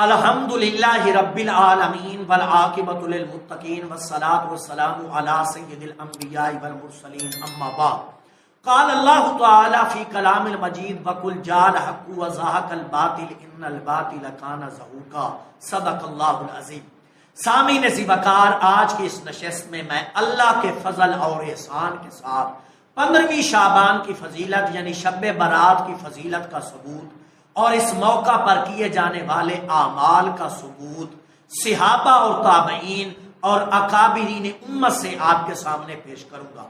الحمدللہ رب العالمین والعاقبۃ للمتقین والصلاۃ والسلام علی سید الانبیاء والمرسلین اما بعد قال اللہ تعالی فی کلام المجید وقل جاء الحق وزهق الباطل ان الباطل کان زہوقا صدق اللہ العظیم۔ سامعین زیبکار، آج کی اس نشست میں اللہ کے فضل اور احسان کے ساتھ 15ویں شعبان کی فضیلت یعنی شب برات کی فضیلت کا ثبوت اور اس موقع پر کیے جانے والے اعمال کا ثبوت صحابہ اور تابعین اور اکابرین امت سے آپ کے سامنے پیش کروں گا۔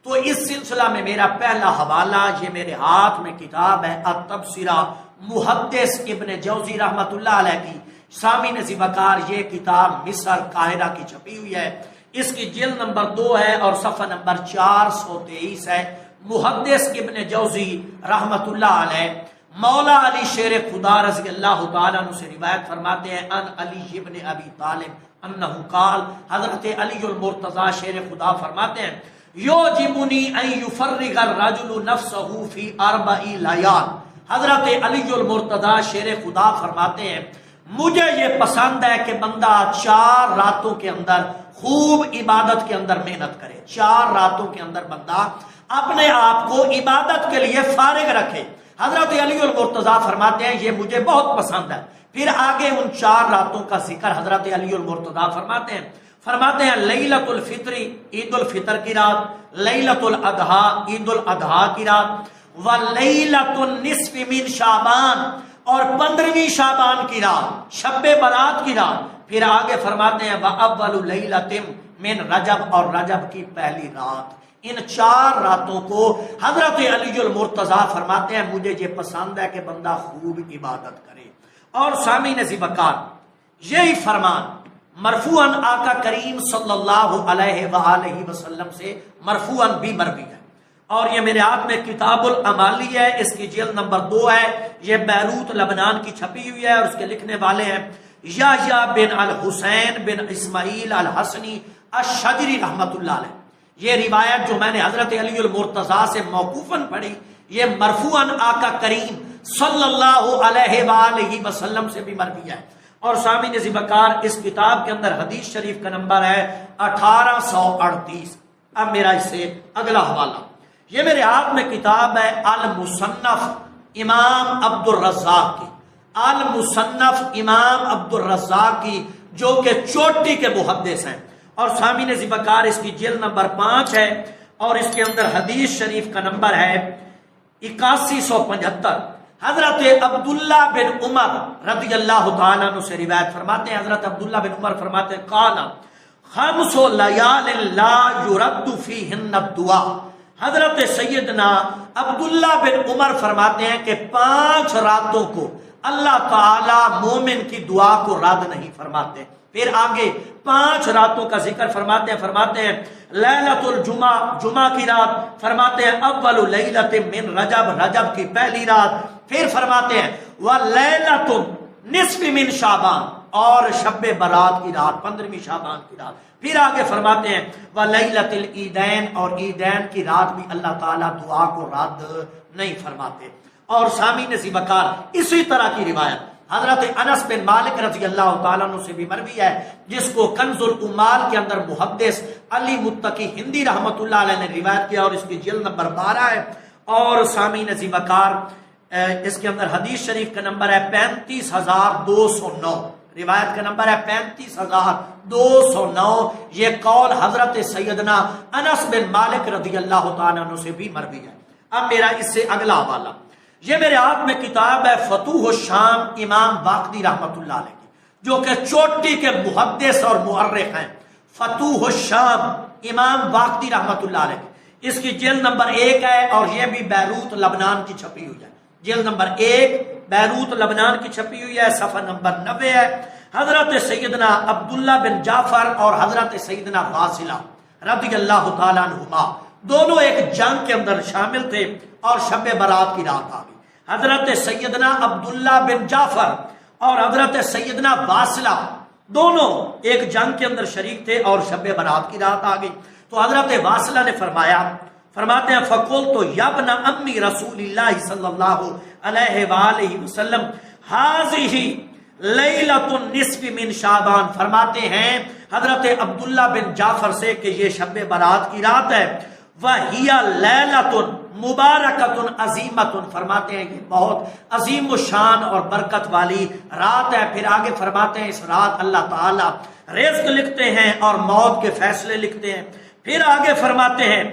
تو اس سلسلہ میں میرا پہلا حوالہ یہ میرے ہاتھ میں کتاب ہے التبصرہ محدث ابن جوزی رحمۃ اللہ علیہ کی۔ سامعین زیبکار، یہ کتاب مصر قاہرہ کی چھپی ہوئی ہے، اس کی جلد نمبر 2 ہے اور صفحہ نمبر 423 ہے۔ محدث ابن جوزی رحمۃ اللہ علیہ مولا علی شیر خدا رضی اللہ تعالیٰ عنہ سے روایت فرماتے ہیں ان علی ابن ابی طالب انہ قال، حضرت علی المرتضی شیر خدا فرماتے ہیں یوجبنی ان یفرغ الرجل نفسہ فی 4 لیال۔ حضرت علی المرتضی شیر خدا فرماتے ہیں مجھے یہ پسند ہے کہ بندہ 4 راتوں کے اندر خوب عبادت کے اندر محنت کرے۔ 4 راتوں کے اندر بندہ اپنے آپ کو عبادت کے لیے فارغ رکھے۔ حضرت علی المرتضی فرماتے ہیں یہ مجھے بہت پسند ہے۔ پھر آگے ان 4 راتوں کا ذکر حضرت علی المرتضی فرماتے ہیں لیلۃ الفطر عید الفطر کی رات، لیلۃ الاضحیٰ عید الاضحیٰ کی رات، ولیلۃ النصف من شعبان اور 15ویں شعبان کی رات، شب برات کی رات۔ پھر آگے فرماتے ہیں وَأَوَّلُ لَيْلَةٍ مِّن رجب اور رجب کی پہلی رات۔ ان 4 راتوں کو حضرت علی المرتضی فرماتے ہیں مجھے یہ پسند ہے کہ بندہ خوب عبادت کرے۔ اور سامعین زیبکار، یہی فرمان مرفوعاً آقا کریم صلی اللہ علیہ وآلہ وسلم سے مرفوعاً بھی مروی ہے، اور یہ میرے ہاتھ میں کتاب الامالی ہے، اس کی جلد نمبر 2 ہے، یہ بیروت لبنان کی چھپی ہوئی ہے، اور اس کے لکھنے والے ہیں یحییٰ بن الحسین بن اسماعیل الحسنی الشجری رحمۃ اللہ علیہ۔ یہ روایت جو میں نے حضرت علی المرتضی سے موقوفاً پڑھی، یہ مرفوعاً آقا کریم صلی اللہ علیہ وآلہ وسلم سے بھی مروی ہے۔ اور سامعین زیبکار، اس کتاب کے اندر حدیث شریف کا نمبر ہے 1838۔ اب میرا اس سے اگلا حوالہ، یہ میرے ہاتھ میں کتاب ہے المصنف امام عبد الرزاق کی، المصنف امام عبد الرزاق کی، جو کہ چوٹی کے محدث ہیں۔ اور سامعین زیبکار، اس کی جلد نمبر 5 ہے، اور اس کے اندر حدیث شریف کا نمبر ہے 8175۔ حضرت عبداللہ بن عمر رضی اللہ تعالیٰ عنہ سے روایت فرماتے ہیں، حضرت عبداللہ بن عمر فرماتے ہیں قال 5 لیال لا یرد فیہن الدعاء۔ حضرت سیدنا عبداللہ بن عمر فرماتے ہیں کہ 5 راتوں کو اللہ تعالی مومن کی دعا کو رد نہیں فرماتے۔ پھر آگے 5 راتوں کا ذکر فرماتے ہیں لیلۃ الجمعہ، جمعہ کی رات، فرماتے ہیں اول لیلۃ من رجب، رجب کی پہلی رات، پھر فرماتے ہیں ولیلۃ نصف من شعبان اور شب برات کی رات، 15ویں شعبان کی رات۔ پھر آگے فرماتے ہیں ولیلۃ العیدین اور عیدین کی رات بھی اللہ تعالیٰ دعا کو رد نہیں فرماتے۔ اور سامعین زیبکار، اسی طرح کی روایت حضرت انس بن مالک رضی اللہ تعالیٰ عنہ سے بھی مروی ہے، جس کو کنز الامال کے اندر محدث علی متقی ہندی رحمۃ اللہ علیہ نے روایت کیا، اور اس کی جلد نمبر 12 ہے۔ اور سامعین زیبکار، اس کے اندر حدیث شریف کا نمبر ہے 35209، روایت کا نمبر ہے 35209۔ یہ قول حضرت سیدنا انس بن مالک رضی اللہ تعالیٰ عنہ سے بھی مروی ہے۔ اب میرا اس سے اگلا حوالہ، یہ میرے ہاتھ میں کتاب ہے فتوح الشام امام باقری رحمۃ اللہ علیہ کی، جو کہ چوٹی کے محدث اور مؤرخ ہیں۔ فتوح الشام امام باقری رحمۃ اللہ علیہ کی، اس کی جلد نمبر 1 ہے، اور یہ بھی بیروت لبنان کی چھپی ہوئی ہے، جلد نمبر 1 بیروت لبنان کی چھپی ہوئی ہے، صفحہ نمبر 90 ہے۔ حضرت سیدنا عبداللہ بن جعفر اور حضرت سیدنا واصلہ رضی اللہ تعالیٰ عنہما دونوں ایک جنگ کے اندر شامل تھے، اور شب برات کی رات آ گئی۔ حضرت سیدنا عبداللہ بن جعفر اور حضرت سیدنا واصلہ دونوں ایک جنگ کے اندر شریک تھے، اور شب برات کی رات آ گئی۔ تو حضرت واصلہ نے فرماتے ہیں فقلت یا ابن امی رسول اللہ صلی اللہ علیہ وآلہ وسلم هذه لیلۃ النصف من شعبان، فرماتے ہیں حضرت عبداللہ بن جعفر سے کہ یہ شب برات کی رات ہے، وَهِيَ لَيْلَةٌ مُبَارَكَةٌ عَظِیمَةٌ، فرماتے ہیں یہ بہت عظیم و شان اور برکت والی رات ہے۔ پھر آگے فرماتے ہیں اس رات اللہ تعالیٰ رزق لکھتے ہیں اور موت کے فیصلے لکھتے ہیں۔ پھر آگے فرماتے ہیں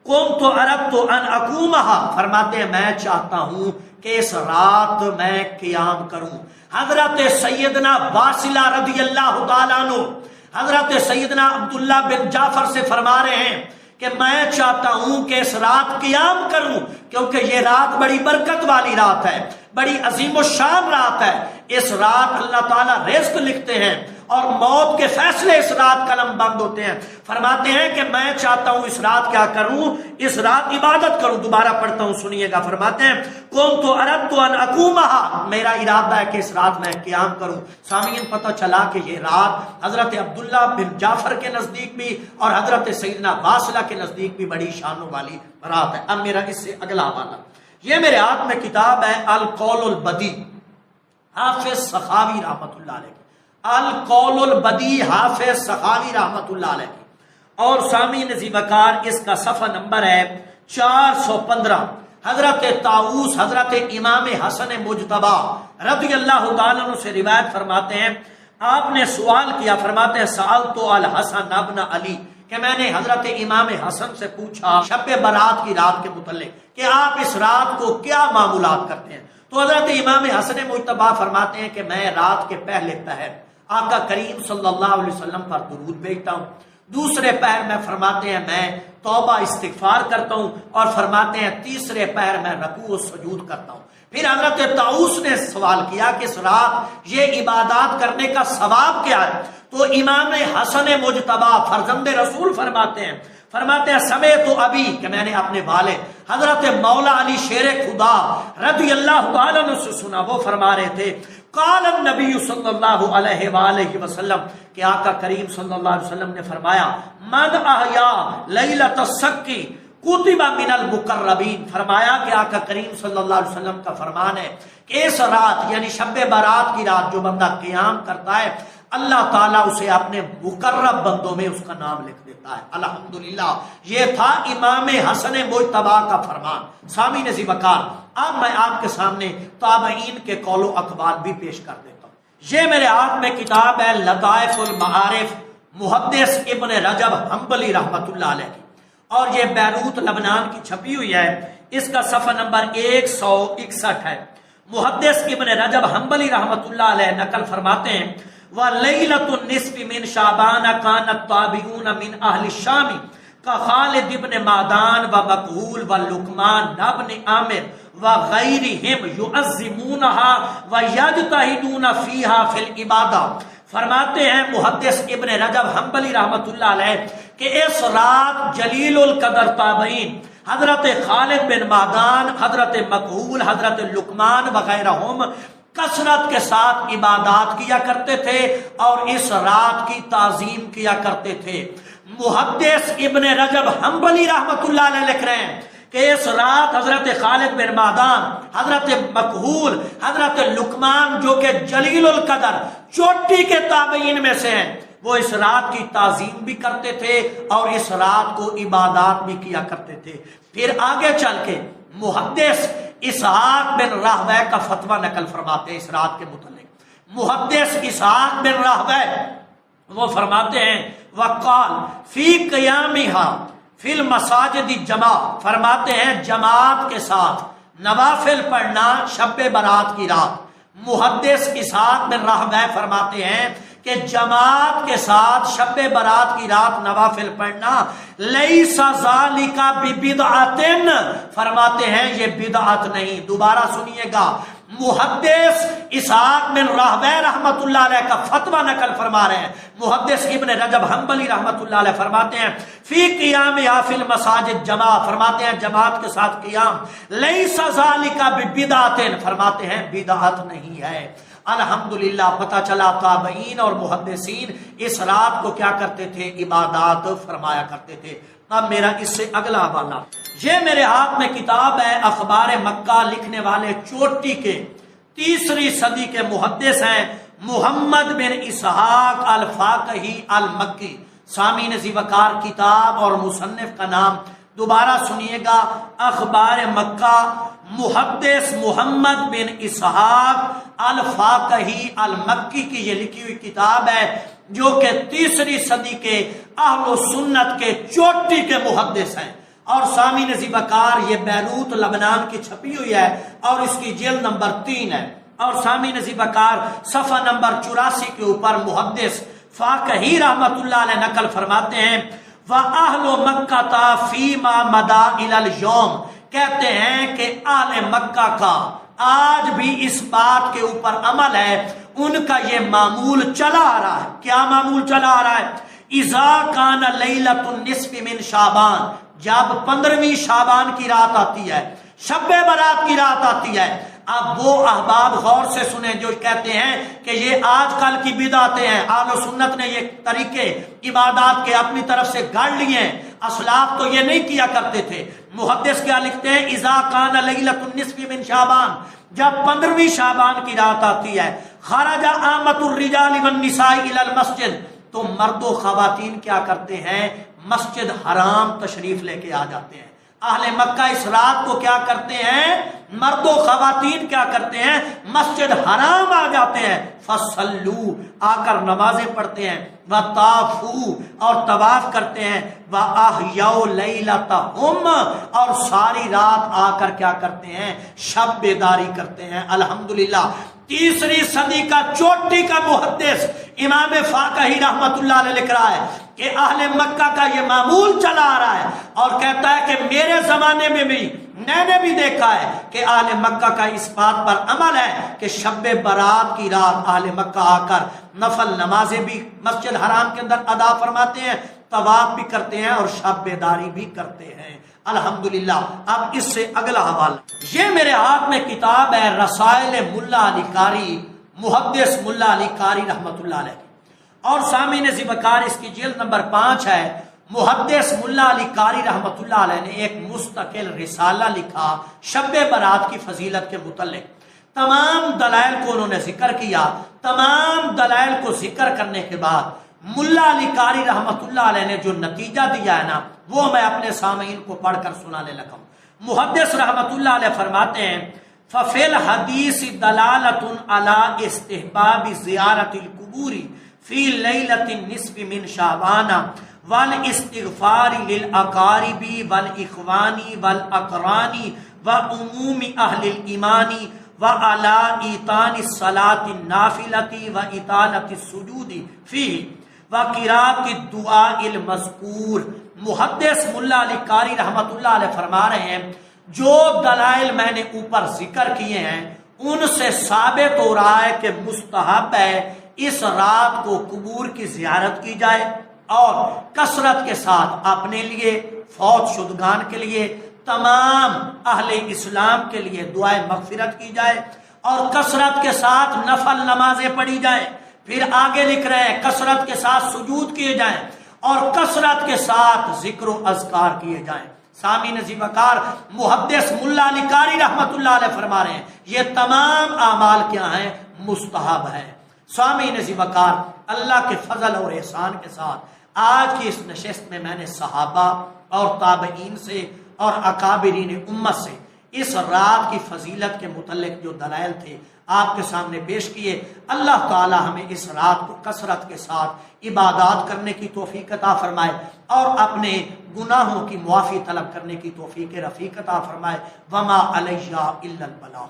قُمْتُ أَرَدْتُ أَنْ أَقُومَهَا، فرماتے ہیں میں چاہتا ہوں کہ اس رات میں قیام کروں۔ حضرت سیدنا واصلہ رضی اللہ تعالیٰ عنہ حضرت سیدنا عبداللہ بن جعفر سے فرما رہے ہیں کہ میں چاہتا ہوں کہ اس رات قیام کروں، کیونکہ یہ رات بڑی برکت والی رات ہے، بڑی عظیم و شان رات ہے۔ اس رات اللہ تعالیٰ رزق لکھتے ہیں اور موت کے فیصلے اس رات قلم بند ہوتے ہیں۔ فرماتے ہیں کہ میں چاہتا ہوں اس رات کیا کروں، اس رات عبادت کروں۔ دوبارہ پڑھتا ہوں سنیے گا، فرماتے ہیں قُمْتُ أَرَدْتُ أَنْ أَقُومَهَا، میرا ارادہ ہے کہ اس رات میں قیام کروں۔ سامعین پتہ چلا کہ یہ رات حضرت عبداللہ بن جعفر کے نزدیک بھی اور حضرت سیدنا واصلہ کے نزدیک بھی بڑی شانوں والی رات ہے۔ اب میرا اس سے اگلا حوالہ، یہ میرے ہاتھ میں کتاب ہے القول البدی، حافظ سخاوی رحمۃ اللہ علیہ، القول البدی حافظ سخاوی رحمۃ اللہ علیہ، اور سامعین عزیز وقار اس کا صفحہ نمبر ہے 415۔ حضرت طاؤوس حضرت امام حسن مجتبی رضی اللہ تعالیٰ عنہ سے روایت فرماتے ہیں، آپ نے سوال کیا، فرماتے ہیں سألت الحسن ابن علی، کہ میں نے حضرت امام حسن سے پوچھا شب برات کی رات کے متعلق کہ آپ اس رات کو کیا معمولات کرتے ہیں، تو حضرت امام حسن مجتبی فرماتے ہیں کہ میں رات کے پہلے پہر آقا کریم صلی اللہ علیہ وسلم پر درود بھیجتا ہوں، دوسرے پہر میں فرماتے ہیں میں توبہ استغفار کرتا ہوں، اور فرماتے ہیں تیسرے پہر میں رکوع و سجود کرتا ہوں۔ پھر حضرت طاؤوس نے سوال کیا کہ اس رات یہ عبادات کرنے کا ثواب کیا ہے، تو امام حسن مجتبی فرزند رسول فرماتے ہیں سمیت ابی، کہ میں نے اپنے والد حضرت مولا علی شیر خدا رضی اللہ تعالیٰ عنہ سے سنا، وہ فرما رہے تھے قال النبی صلی اللہ علیہ وآلہ وسلم، کہ آقا کریم صلی اللہ علیہ وسلم نے فرمایا من احیا لیلۃ السکی کتب من المقربین، فرمایا کہ آقا کریم صلی اللہ علیہ وسلم کا فرمان ہے کہ اس رات یعنی شب برات کی رات جو بندہ قیام کرتا ہے اللہ تعالیٰ اسے اپنے مقرب بندوں میں اس کا نام لکھ دیتا ہے۔ الحمدللہ، یہ تھا امام حسن مجتبی کا فرمان۔ سامعین عزیز وقار، اب میں آپ کے سامنے تابعین کے قول و اقوال بھی پیش کر دیتا ہوں۔ یہ میرے ہاتھ میں کتاب ہے لطائف المعارف، محدث ابن رجب حنبلی رحمۃ اللہ علیہ کی، اور یہ بیروت لبنان کی چھپی ہوئی ہے، اس کا صفحہ نمبر 161 ہے۔ محدث ابن رجب حنبلی رحمۃ اللہ علیہ نقل فرماتے ہیں وَلَيْلَةُ النِّصْفِ مِنْ شَعْبَانَ كَانَ التَّابِعُونَ مِنْ أَهْلِ الشَّامِ كَخَالِدِ بْنِ مَعْدَانَ وَمَكْحُولَ وَلُقْمَانَ بْنِ عَامِرٍ وَغَيْرِهِمْ يُعَظِّمُونَهَا وَيَجْتَهِدُونَ فِيهَا فِي الْعِبَادَةِ۔ فرماتے ہیں محدث ابن رجب حنبلی رحمۃ اللہ علیہ کہ اس رات جلیل القدر تابعین حضرت خالد بن معدان، حضرت مکحول، حضرت لقمان وغیرہم کثرت کے ساتھ عبادات کیا کرتے تھے اور اس رات کی تعظیم کیا کرتے تھے۔ محدث ابن رجب حنبلی رحمۃ اللہ علیہ لکھ رہے ہیں کہ اس رات حضرت خالد بن معدان، حضرت مکحول، حضرت لقمان جو کہ جلیل القدر چوٹی کے تابعین میں سے ہیں، وہ اس رات کی تعظیم بھی کرتے تھے اور اس رات کو عبادات بھی کیا کرتے تھے۔ پھر آگے چل کے محدث اسحاق بن راہوے کا فتویٰ نقل فرماتے ہیں اس رات کے متعلق۔ محدث اسحاق بن راہوے وہ فرماتے ہیں وقال فی قیامہا فی المساجد جماع، فرماتے ہیں جماعت کے ساتھ نوافل پڑھنا شب برات کی رات۔ محدث اسحاق بن راہوے فرماتے ہیں کہ جماعت کے ساتھ شب برات کی رات نوافل پڑھنا لیس ذالک ببدعۃ، فرماتے ہیں یہ بدعت نہیں۔ دوبارہ سنیے گا، محدث اسحاق بن راہوے رحمت اللہ علیہ کا فتویٰ نقل فرما رہے ہیں۔ محدث ابن رجب حنبلی رحمت اللہ علیہ فرماتے ہیں فی قیامہا فی المساجد جماع، فرماتے ہیں جماعت کے ساتھ قیام لیس ذالک ببدعۃ، فرماتے ہیں بدعت نہیں ہے۔ الحمدللہ پتہ چلا تابعین اور محدثین اس رات کو کیا کرتے تھے، عبادات فرمایا کرتے تھے۔ اب میرا اس سے اگلا حوالہ، یہ میرے ہاتھ میں کتاب ہے اخبار مکہ، لکھنے والے چوٹی کے 3 صدی کے محدث ہیں محمد بن اسحاق الفاقہی المکی، سامعین ذی وقار کتاب اور مصنف کا نام دوبارہ سنیے گا، اخبار مکہ، محدث محمد بن اسحاق الفاقہی المکی کی یہ لکھی ہوئی کتاب ہے، جو کہ 3 صدی کے اہل سنت کے چوٹی کے محدث ہیں۔ اور سامعین ذی وقار یہ بیروت لبنان کی چھپی ہوئی ہے اور اس کی جلد نمبر 3 ہے۔ اور سامعین ذی وقار صفحہ نمبر 84 کے اوپر محدث فاقہی رحمت اللہ علیہ نقل فرماتے ہیں، وَأَهْلُ مَكَّةَ فِيمَا مَدَا إِلَى الْيَوْمِ، کہتے ہیں کہ اہل مکہ کا آج بھی اس بات کے اوپر عمل ہے، ان کا یہ معمول چلا آ رہا ہے۔ کیا معمول چلا آ رہا ہے؟ اِذَا كَانَ لَيْلَةُ النِّصْفِ مِنْ شعبان، جب 15ویں شعبان کی رات آتی ہے، شب برات کی رات آتی ہے۔ اب وہ احباب غور سے سنیں جو کہتے ہیں کہ یہ آج کل کی بدعتیں ہیں، اہل سنت نے یہ طریقے عبادات کے اپنی طرف سے گاڑ لیے ہیں، اسلاف تو یہ نہیں کیا کرتے تھے۔ محدث کیا لکھتے ہیں؟ اذا کان لیلۃ النصف من شعبان، جب 15ویں شعبان کی رات آتی ہے، خرج عامۃ الرجال والنساء الی المسجد، تو مرد و خواتین کیا کرتے ہیں؟ مسجد حرام تشریف لے کے آ جاتے ہیں۔ اہل مکہ اس رات کو کیا کرتے ہیں؟ مرد و خواتین کیا کرتے ہیں؟ مسجد حرام آ جاتے ہیں، فصلو، آ کر نمازیں پڑھتے ہیں، وطافو، اور طواف کرتے ہیں، واحیوا لیلتہم، اور ساری رات آ کر کیا کرتے ہیں؟ شب بیداری کرتے ہیں۔ الحمدللہ 3 صدی کا چوٹی کا محدث امام فاقہی رحمت اللہ علیہ لکھ رہا ہے کہ اہل مکہ کا یہ معمول چلا آ رہا ہے، اور کہتا ہے کہ میرے زمانے میں بھی میں نے بھی دیکھا ہے کہ اہل مکہ کا اس بات پر عمل ہے کہ شب برات کی رات اہل مکہ آ کر نفل نمازیں بھی مسجد حرام کے اندر ادا فرماتے ہیں، طواف بھی کرتے ہیں اور شب بیداری بھی کرتے ہیں۔ الحمدللہ۔ اب اس سے اگلا حوالہ، یہ میرے ہاتھ میں کتاب ہے رسائل ملا علی قاری، محدث ملا علی قاری رحمت اللہ علیہ، اور سامعین ذی وقار اس کی جلد نمبر 5 ہے۔ محدث ملا علی قاری رحمت اللہ علیہ نے ایک مستقل رسالہ لکھا شب برات کی فضیلت کے متعلق۔ تمام دلائل کو انہوں نے ذکر کیا۔ تمام دلائل کو ذکر کرنے کے بعد ملا علی قاری رحمت اللہ علیہ نے جو نتیجہ دیا ہے نا، وہ میں اپنے سامعین کو پڑھ کر سنانے لگا ہوں۔ محدث رحمت اللہ علیہ فرماتے ہیں، فَفِي الْحَدِيثِ دَلَالَةٌ عَلَىٰ اسْتِحْبَابِ زِيَارَةِ الْقُبُورِ فِي لَيْلَةِ النِّصْفِ مِنْ شَعْبَانَ وَالْإِسْتِغْفَارِ لِلْأَقَارِبِ وَالْإِخْوَانِ وَالْأَقْرَانِ وَعُمُومِ أَهْلِ الْإِيمَانِ وَعَلَىٰ إِيتَانِ الصَّلَاةِ النَّافِلَةِ وَإِطَالَةِ السُّجُودِ فِيهِ وَقِرَاءَةِ الدُّعَاءِ الْمَذْكُورِ۔ محدث ملا علی قاری رحمت اللہ علیہ فرما رہے ہیں، جو دلائل میں نے اوپر ذکر کیے ہیں ان سے ثابت ہو رہا ہے کہ مستحب ہے اس رات کو قبور کی زیارت کی جائے، اور کثرت کے ساتھ اپنے لیے، فوت شدگان کے لیے، تمام اہل اسلام کے لیے دعائے مغفرت کی جائے، اور کثرت کے ساتھ نفل نمازیں پڑھی جائیں۔ پھر آگے لکھ رہے ہیں کثرت کے ساتھ سجود کیے جائیں، اور کثرت کے ساتھ ذکر و اذکار کیے جائیں۔ سامعین ذی وقار محدث ملا علی قاری رحمت اللہ علیہ فرما رہے ہیں یہ تمام اعمال کیا ہیں؟ مستحب ہے۔ سامعین ذی وقار اللہ کے فضل اور احسان کے ساتھ آج کی اس نشست میں نے صحابہ اور تابعین سے اور اکابرین امت سے اس رات کی فضیلت کے متعلق جو دلائل تھے آپ کے سامنے پیش کیے۔ اللہ تعالی ہمیں اس رات کو کثرت کے ساتھ عبادات کرنے کی توفیق عطا فرمائے، اور اپنے گناہوں کی معافی طلب کرنے کی توفیق رفیق عطا فرمائے۔ وما علیہ الا البلاغ۔